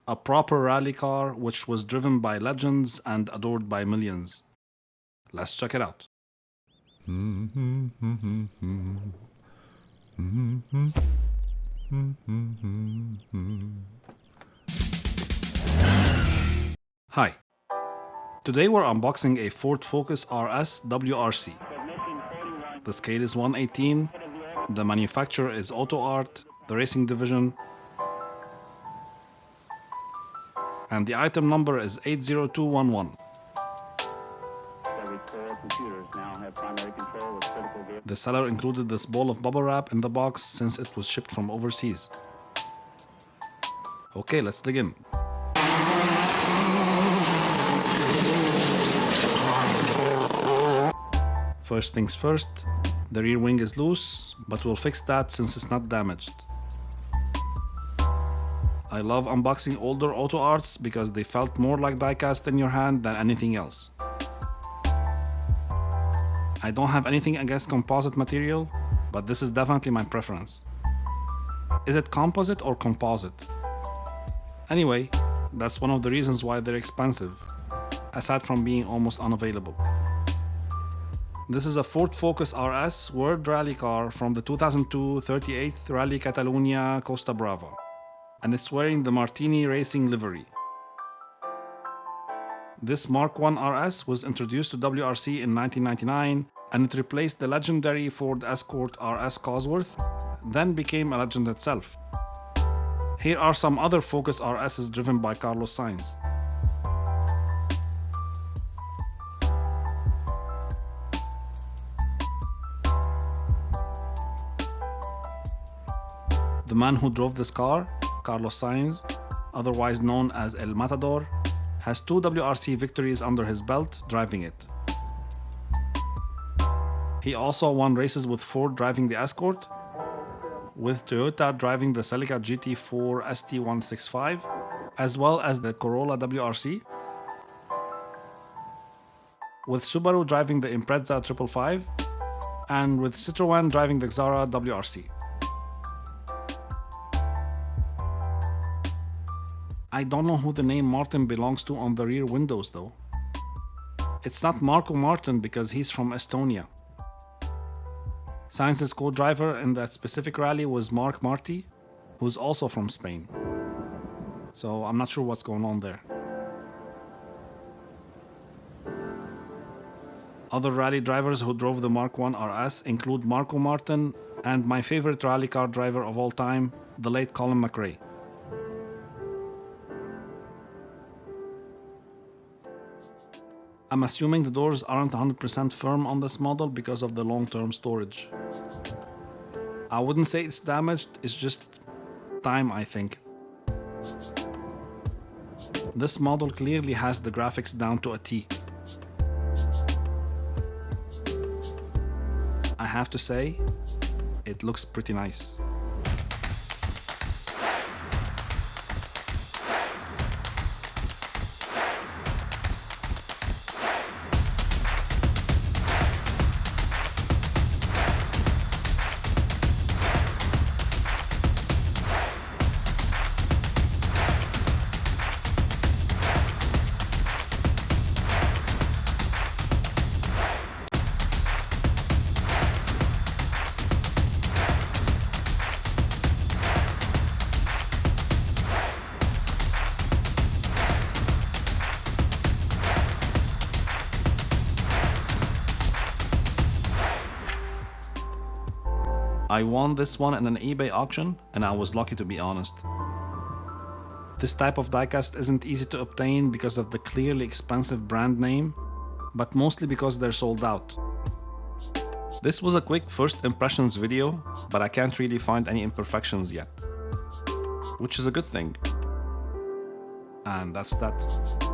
A proper rally car which was driven by legends and adored by millions. Let's check it out. Hi. Today we're unboxing a Ford Focus RS WRC. The scale is 1/18, the manufacturer is Auto Art, the racing division, and the item number is 80211. The seller included this ball of bubble wrap in the box since it was shipped from overseas. Okay, let's dig in. First things first, the rear wing is loose, but we'll fix that since it's not damaged. I love unboxing older Auto Arts because they felt more like die-cast in your hand than anything else. I don't have anything against composite material, but this is definitely my preference. Is it composite or composite? Anyway, that's one of the reasons why they're expensive, aside from being almost unavailable. This is a Ford Focus RS World Rally car from the 2002 38th Rally Catalunya Costa Brava, and it's wearing the Martini Racing livery. This Mark I RS was introduced to WRC in 1999, and it replaced the legendary Ford Escort RS Cosworth, then became a legend itself. Here are some other Focus RSs driven by Carlos Sainz. The man who drove this car, Carlos Sainz, otherwise known as El Matador, has 2 WRC victories under his belt driving it. He also won races with Ford driving the Escort, with Toyota driving the Celica GT4 ST165, as well as the Corolla WRC, with Subaru driving the Impreza 555, and with Citroën driving the Xara WRC. I don't know who the name Martin belongs to on the rear windows though. It's not Marco Martin because he's from Estonia. Sainz's co-driver in that specific rally was Marc Marti, who's also from Spain. So I'm not sure what's going on there. Other rally drivers who drove the Mark I RS include Marco Martin and my favorite rally car driver of all time, the late Colin McRae. I'm assuming the doors aren't 100% firm on this model because of the long-term storage. I wouldn't say it's damaged, it's just time, I think. This model clearly has the graphics down to a T. I have to say, it looks pretty nice. I won this one in an eBay auction, and I was lucky to be honest. This type of diecast isn't easy to obtain because of the clearly expensive brand name, but mostly because they're sold out. This was a quick first impressions video, but I can't really find any imperfections yet, which is a good thing. And that's that.